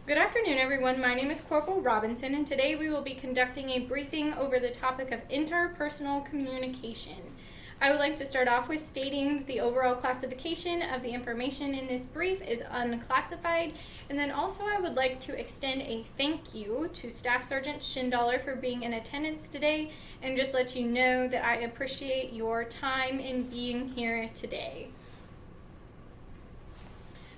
Good afternoon, everyone. My name is Corporal Robinson, and today we will be conducting a briefing over the topic of interpersonal communication. I would like to start off with stating that the overall classification of the information in this brief is unclassified, and then also I would like to extend a thank you to Staff Sergeant Schindler for being in attendance today, and just let you know that I appreciate your time in being here today.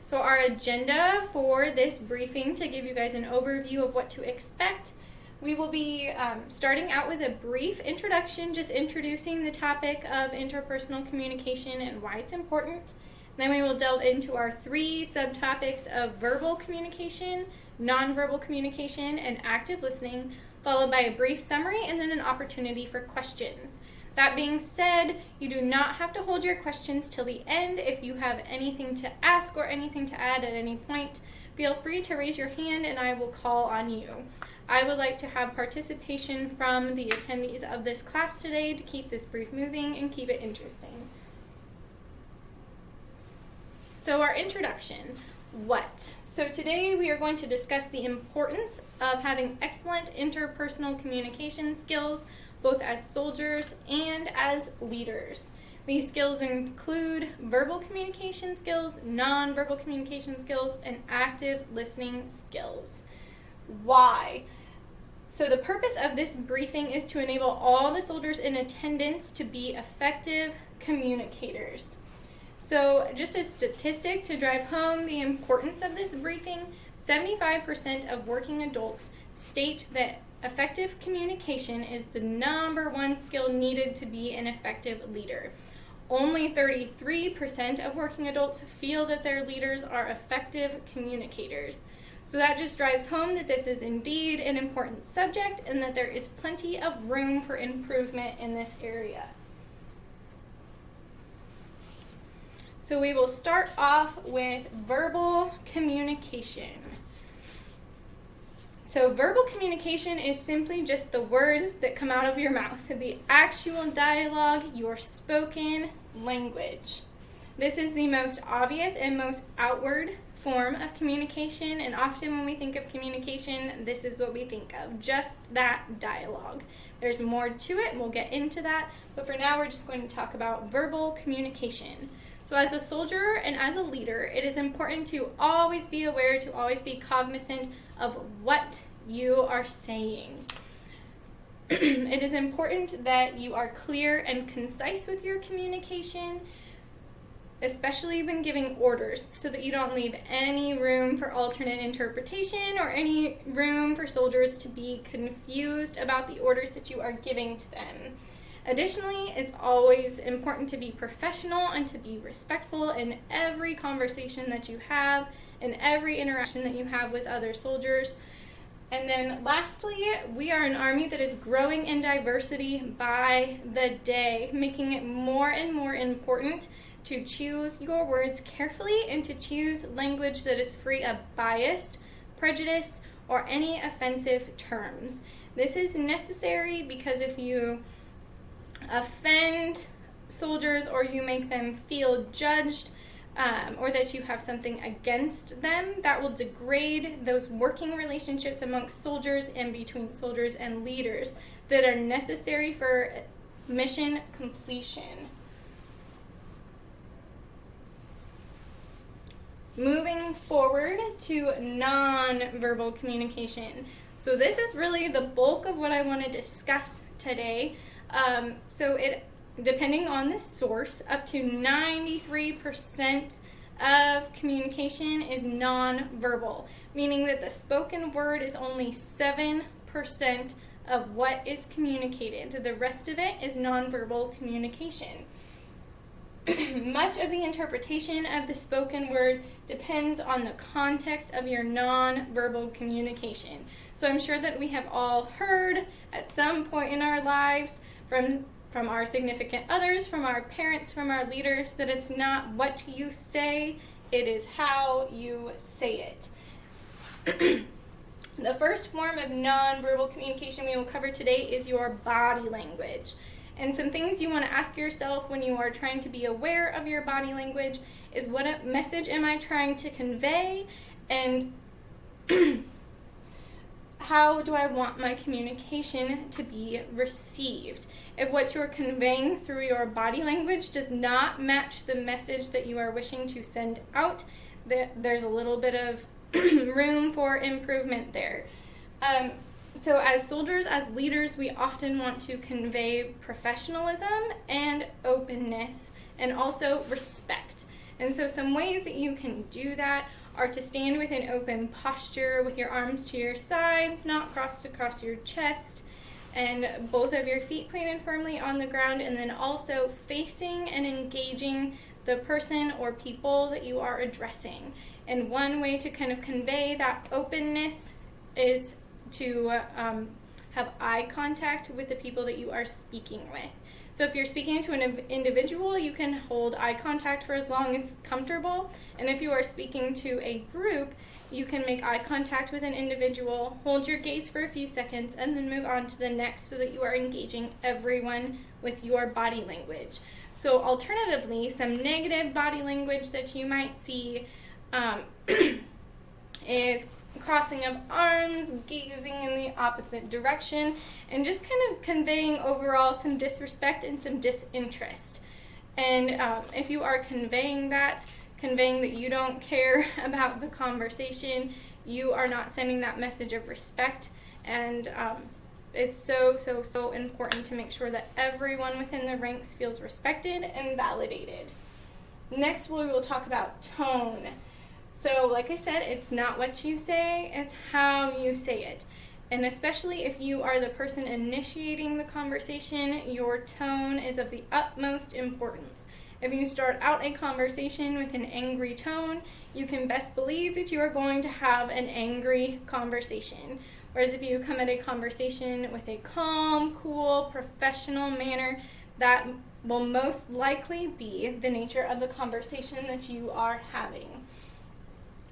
So our agenda for this briefing, to give you guys an overview of what to expect, we will be starting out with a brief introduction, just introducing the topic of interpersonal communication and why it's important. Then we will delve into our three subtopics of verbal communication, nonverbal communication, and active listening, followed by a brief summary and then an opportunity for questions. That being said, you do not have to hold your questions till the end. If you have anything to ask or anything to add at any point, feel free to raise your hand and I will call on you. I would like to have participation from the attendees of this class today to keep this brief moving and keep it interesting. So our introduction, what? So today we are going to discuss the importance of having excellent interpersonal communication skills, both as soldiers and as leaders. These skills include verbal communication skills, nonverbal communication skills, and active listening skills. Why? So the purpose of this briefing is to enable all the soldiers in attendance to be effective communicators. So just a statistic to drive home the importance of this briefing, 75% of working adults state that effective communication is the number one skill needed to be an effective leader. Only 33% of working adults feel that their leaders are effective communicators. So that just drives home that this is indeed an important subject and that there is plenty of room for improvement in this area. So we will start off with verbal communication. So verbal communication is simply just the words that come out of your mouth, the actual dialogue, your spoken language. This is the most obvious and most outward form of communication, and often when we think of communication, this is what we think of, just that dialogue. There's more to it, and we'll get into that, but for now we're just going to talk about verbal communication. So as a soldier and as a leader, it is important to always be aware, to always be cognizant of what you are saying. It is important that you are clear and concise with your communication, especially when giving orders, so that you don't leave any room for alternate interpretation or any room for soldiers to be confused about the orders that you are giving to them. Additionally, it's always important to be professional and to be respectful in every conversation that you have, in every interaction that you have with other soldiers. And then lastly, we are an Army that is growing in diversity by the day, making it more and more important to choose your words carefully and to choose language that is free of bias, prejudice, or any offensive terms. This is necessary because if you offend soldiers or you make them feel judged or that you have something against them, that will degrade those working relationships amongst soldiers and between soldiers and leaders that are necessary for mission completion. Moving forward to nonverbal communication. So this is really the bulk of what I want to discuss today. So it, depending on the source, up to 93% of communication is nonverbal, meaning that the spoken word is only 7% of what is communicated. The rest of it is nonverbal communication. Much of the interpretation of the spoken word depends on the context of your nonverbal communication. So I'm sure that we have all heard at some point in our lives from our significant others, from our parents, from our leaders, that it's not what you say, it is how you say it. The first form of nonverbal communication we will cover today is your body language. And some things you want to ask yourself when you are trying to be aware of your body language is, what message am I trying to convey? And How do I want my communication to be received? If what you're conveying through your body language does not match the message that you are wishing to send out, there's a little bit of room for improvement there. So as soldiers, as leaders, we often want to convey professionalism and openness and also respect. And so some ways that you can do that are to stand with an open posture with your arms to your sides, not crossed across your chest, and both of your feet planted firmly on the ground, and then also facing and engaging the person or people that you are addressing. And one way to kind of convey that openness is to have eye contact with the people that you are speaking with. So if you're speaking to an individual, you can hold eye contact for as long as comfortable. And if you are speaking to a group, you can make eye contact with an individual, hold your gaze for a few seconds, and then move on to the next so that you are engaging everyone with your body language. So alternatively, some negative body language that you might see is crossing of arms, gazing in the opposite direction, and just kind of conveying overall some disrespect and some disinterest. And if you are conveying that you don't care about the conversation, you are not sending that message of respect. And it's so important to make sure that everyone within the ranks feels respected and validated. Next, we will talk about tone. So, like I said, it's not what you say, it's how you say it. And especially if you are the person initiating the conversation, your tone is of the utmost importance. If you start out a conversation with an angry tone, you can best believe that you are going to have an angry conversation. Whereas if you come at a conversation with a calm, cool, professional manner, that will most likely be the nature of the conversation that you are having.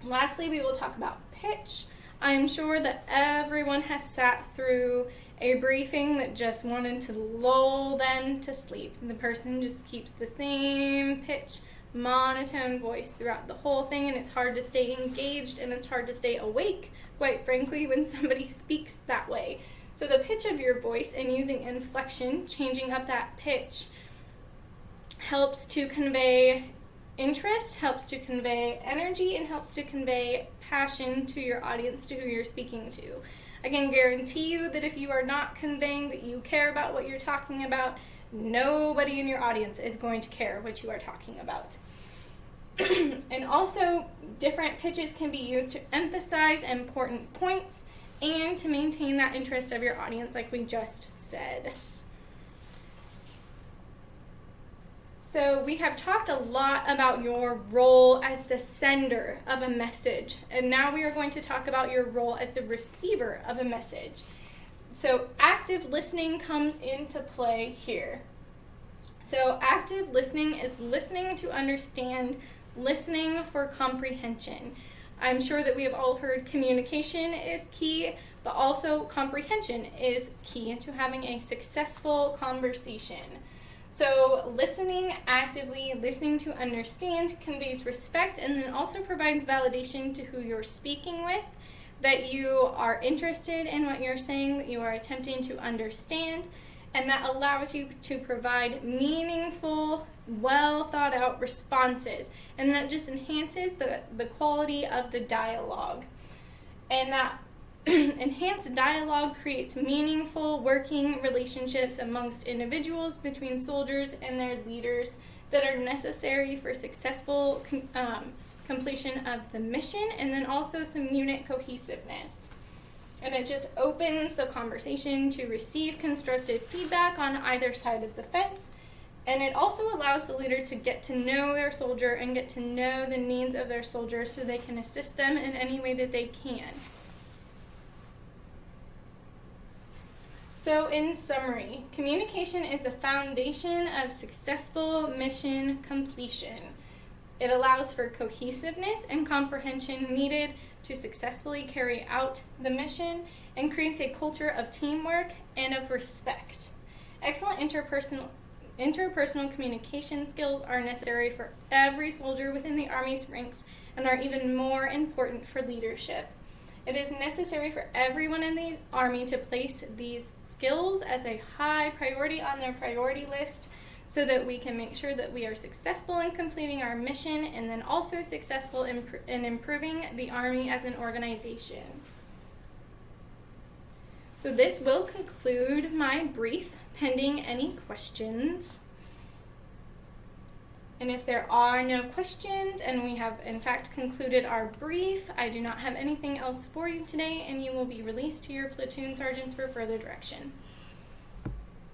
Lastly, we will talk about pitch. I'm sure that everyone has sat through a briefing that just wanted to lull them to sleep. The person just keeps the same pitch, monotone voice throughout the whole thing, and it's hard to stay engaged and it's hard to stay awake, quite frankly, when somebody speaks that way. So the pitch of your voice and using inflection, changing up that pitch, helps to convey interest, helps to convey energy, and helps to convey passion to your audience, to who you're speaking to. I can guarantee you that if you are not conveying that you care about what you're talking about, nobody in your audience is going to care what you are talking about. And also, different pitches can be used to emphasize important points and to maintain that interest of your audience, like we just said. So we have talked a lot about your role as the sender of a message, and now we are going to talk about your role as the receiver of a message. So active listening comes into play here. So active listening is listening to understand, listening for comprehension. I'm sure that we have all heard communication is key, but also comprehension is key to having a successful conversation. So listening actively, listening to understand, conveys respect and then also provides validation to who you're speaking with, that you are interested in what you're saying, that you are attempting to understand, and that allows you to provide meaningful, well thought out responses, and that just enhances the quality of the dialogue. And that enhanced dialogue creates meaningful working relationships amongst individuals, between soldiers and their leaders, that are necessary for successful completion of the mission, and then also some unit cohesiveness. And it just opens the conversation to receive constructive feedback on either side of the fence, and it also allows the leader to get to know their soldier and get to know the needs of their soldier so they can assist them in any way that they can. So in summary, communication is the foundation of successful mission completion. It allows for cohesiveness and comprehension needed to successfully carry out the mission and creates a culture of teamwork and of respect. Excellent interpersonal communication skills are necessary for every soldier within the Army's ranks and are even more important for leadership. It is necessary for everyone in the Army to place these skills as a high priority on their priority list so that we can make sure that we are successful in completing our mission and then also successful in improving the Army as an organization. So this will conclude my brief, pending any questions. And if there are no questions and we have in fact concluded our brief, I do not have anything else for you today, and you will be released to your platoon sergeants for further direction.